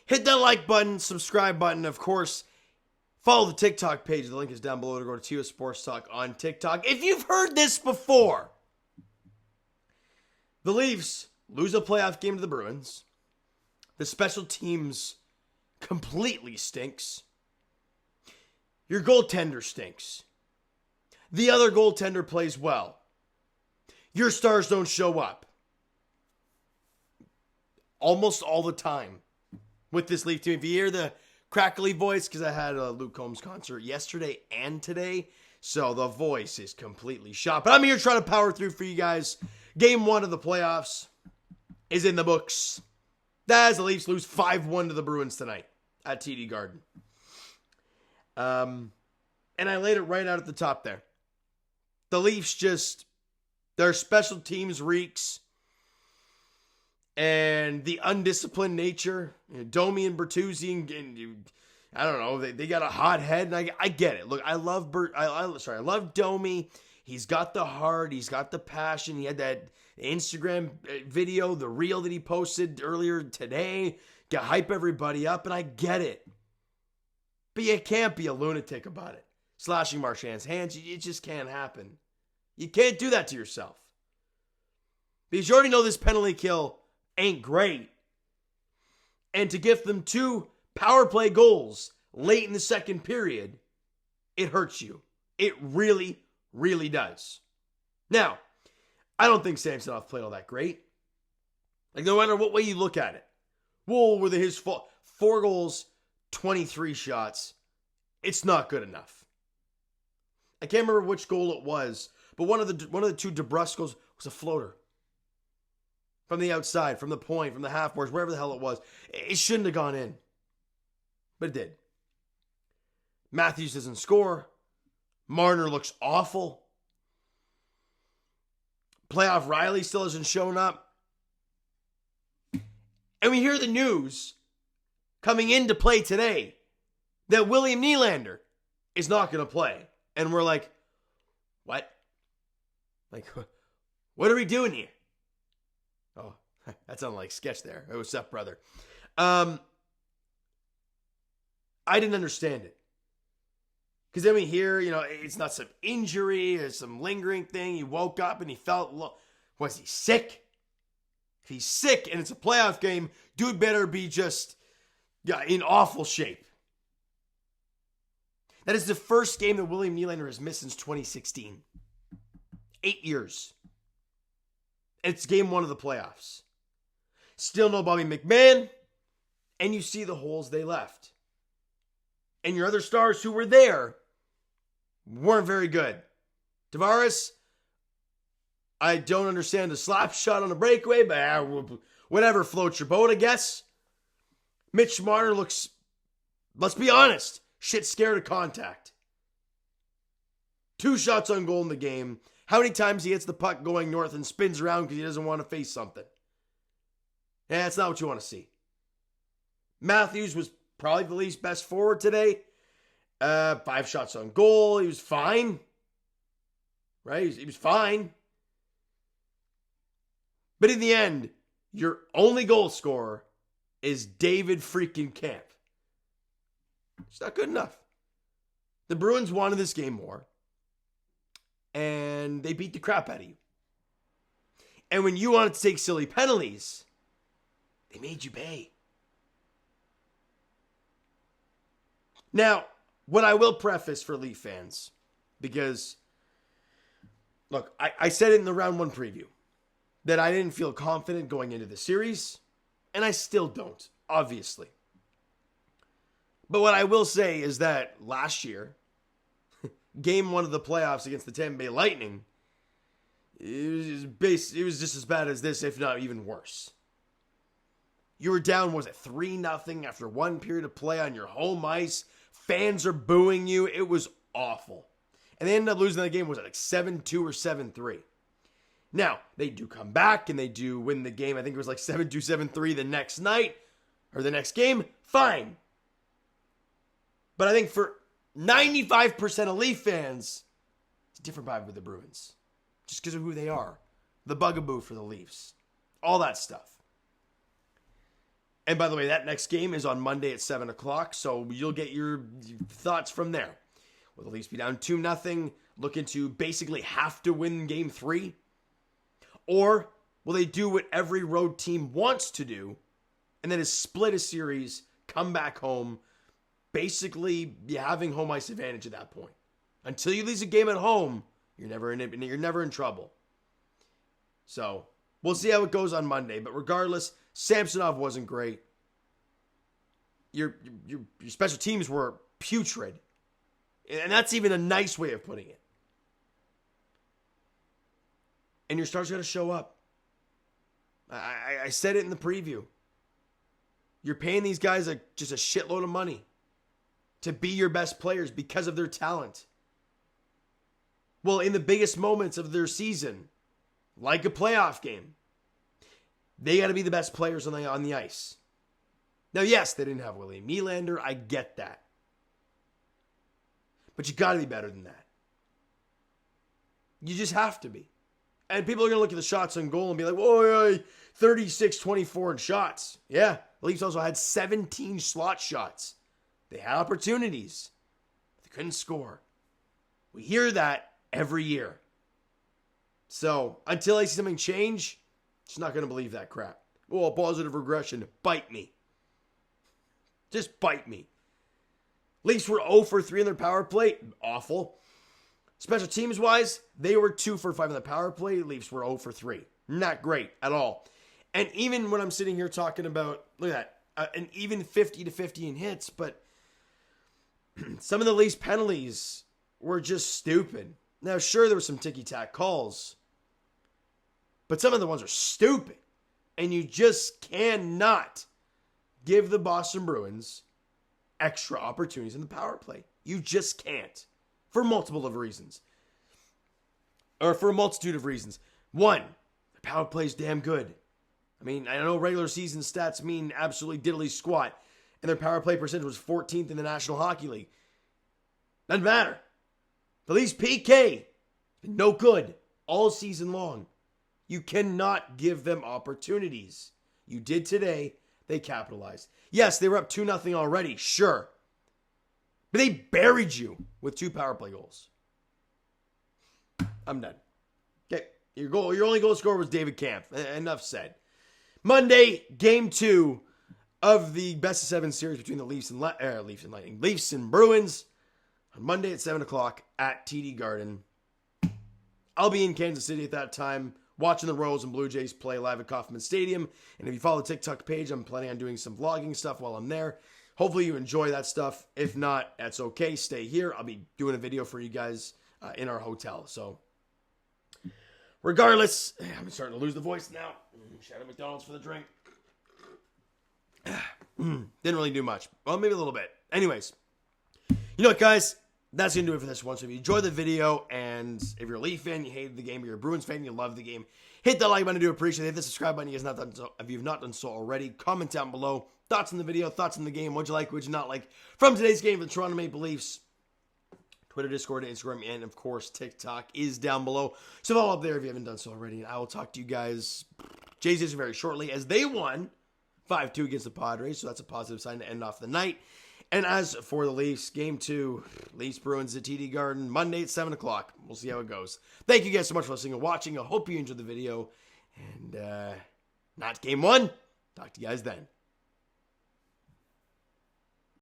hit that like button, subscribe button. Of course, follow the TikTok page. The link is down below to go to TO Sports Talk on TikTok. If you've heard this before, the Leafs lose a playoff game to the Bruins. The special teams completely stinks. Your goaltender stinks. The other goaltender plays well. Your stars don't show up. Almost all the time with this Leaf team. If you hear the crackly voice, because I had a Luke Combs concert yesterday and today, so the voice is completely shot. But I'm here trying to power through for you guys. Game 1 of the playoffs is in the books. That as the Leafs lose 5-1 to the Bruins tonight at TD Garden. And I laid it right out at the top there. The Leafs just, their special teams reeks. And the undisciplined nature. Domi and Bertuzzi, and I don't know, they got a hot head, and I get it. Look, I love I love Domi. He's got the heart, he's got the passion. He had that Instagram video, the reel that he posted earlier today, to hype everybody up, and I get it. But you can't be a lunatic about it. Slashing Marchand's hands, it just can't happen. You can't do that to yourself. Because you already know this penalty kill ain't great. And to give them 2 power play goals late in the second period, it hurts you. It really, really does. Now, I don't think Samsonov played all that great. Like, no matter what way you look at it. Well, were his fault? 4 goals, 23 shots. It's not good enough. I can't remember which goal it was, but one of the 2 DeBrusque goals was a floater. From the outside, from the point, from the half boards, wherever the hell it was. It shouldn't have gone in. But it did. Matthews doesn't score. Marner looks awful. Playoff Riley still hasn't shown up. And we hear the news coming into play today that William Nylander is not going to play. And we're like, what? Like, what are we doing here? Oh, that sounded like sketch there. It was up, brother. I didn't understand it. Because then we hear, it's not some injury or some lingering thing. He woke up and he felt, was he sick? If he's sick and it's a playoff game, dude better be just in awful shape. That is the first game that William Nylander has missed since 2016. 8 years. It's game 1 of the playoffs. Still no Bobby McMahon. And you see the holes they left. And your other stars who were there weren't very good. Tavares, I don't understand the slap shot on the breakaway, but whatever floats your boat, I guess. Mitch Marner looks, let's be honest, shit scared of contact. 2 shots on goal in the game. How many times he hits the puck going north and spins around because he doesn't want to face something? Yeah, that's not what you want to see. Matthews was probably the Leafs' best forward today. 5 shots on goal. He was fine. Right? He was fine. But in the end, your only goal scorer is David freaking Camp. It's not good enough. The Bruins wanted this game more. And they beat the crap out of you. And when you wanted to take silly penalties, they made you pay. Now, what I will preface for Leaf fans, because, look, I said it in the round 1 preview, that I didn't feel confident going into the series, and I still don't, obviously. But what I will say is that last year, Game 1 of the playoffs against the Tampa Bay Lightning, it was just as bad as this, if not even worse. You were down, was it 3-0 after 1 period of play on your home ice? Fans are booing you. It was awful. And they ended up losing that game, was it like 7-2 or 7-3? Now, they do come back and they do win the game. I think it was like 7-2, 7-3 the next night or the next game. Fine. But I think for 95% of Leaf fans, it's a different vibe with the Bruins. Just because of who they are. The bugaboo for the Leafs. All that stuff. And by the way, that next game is on Monday at 7 o'clock, so you'll get your thoughts from there. Will the Leafs be down 2-0, looking to basically have to win game 3? Or will they do what every road team wants to do, and then is split a series, come back home, basically having home ice advantage at that point? Until you lose a game at home, you're never in trouble. So we'll see how it goes on Monday. But regardless, Samsonov wasn't great. Your special teams were putrid. And that's even a nice way of putting it. And your stars got to show up. I said it in the preview. You're paying these guys just a shitload of money to be your best players because of their talent. Well, in the biggest moments of their season, like a playoff game, they got to be the best players on the ice. Now, yes, they didn't have William Nylander. I get that. But you got to be better than that. You just have to be. And people are going to look at the shots on goal and be like, whoa, 36-24 in shots. Yeah, the Leafs also had 17 slot shots. They had opportunities. But they couldn't score. We hear that every year. So, until I see something change, just not going to believe that crap. Oh, positive regression. Bite me. Just bite me. Leafs were 0 for 3 on their power play. Awful. Special teams wise, they were 2 for 5 on the power play. Leafs were 0 for 3. Not great at all. And even when I'm sitting here talking about, look at that, an even 50-50 in hits, but some of the Leafs penalties were just stupid. Now, sure, there were some ticky-tack calls, but some of the ones are stupid. And you just cannot give the Boston Bruins extra opportunities in the power play. You just can't. For multiple of reasons. Or for a multitude of reasons. One, the power play is damn good. I mean, I know regular season stats mean absolutely diddly squat. And their power play percentage was 14th in the National Hockey League. Doesn't matter. The Leafs PK, no good all season long. You cannot give them opportunities. You did today. They capitalized. Yes, they were up 2-0 already. Sure. But they buried you with 2 power play goals. I'm done. Okay. Your only goal scorer was David Kampf. Enough said. Monday, game 2 of the best of 7 series between the Leafs and Bruins. On Monday at 7 o'clock at TD Garden. I'll be in Kansas City at that time, watching the Royals and Blue Jays play live at Kauffman Stadium. And if you follow the TikTok page, I'm planning on doing some vlogging stuff while I'm there. Hopefully you enjoy that stuff. If not, that's okay. Stay here. I'll be doing a video for you guys in our hotel. So, regardless, I'm starting to lose the voice now. Shout out McDonald's for the drink. Didn't really do much. Well, maybe a little bit. Anyways, you know what, guys? That's going to do it for this one. So if you enjoyed the video, and if you're a Leaf fan, you hated the game, or you're a Bruins fan, you love the game, hit that like button. I do appreciate it. Hit the subscribe button if you've not done so already. Comment down below. Thoughts on the video, thoughts on the game, what'd you like, what'd you not like from today's game for the Toronto Maple Leafs. Twitter, Discord, Instagram, and of course TikTok is down below. So follow up there if you haven't done so already. And I will talk to you guys very shortly as they won 5-2 against the Padres. So that's a positive sign to end off the night. And as for the Leafs, game 2, Leafs Bruins at TD Garden, Monday at 7 o'clock. We'll see how it goes. Thank you guys so much for listening and watching. I hope you enjoyed the video. And not game 1. Talk to you guys then.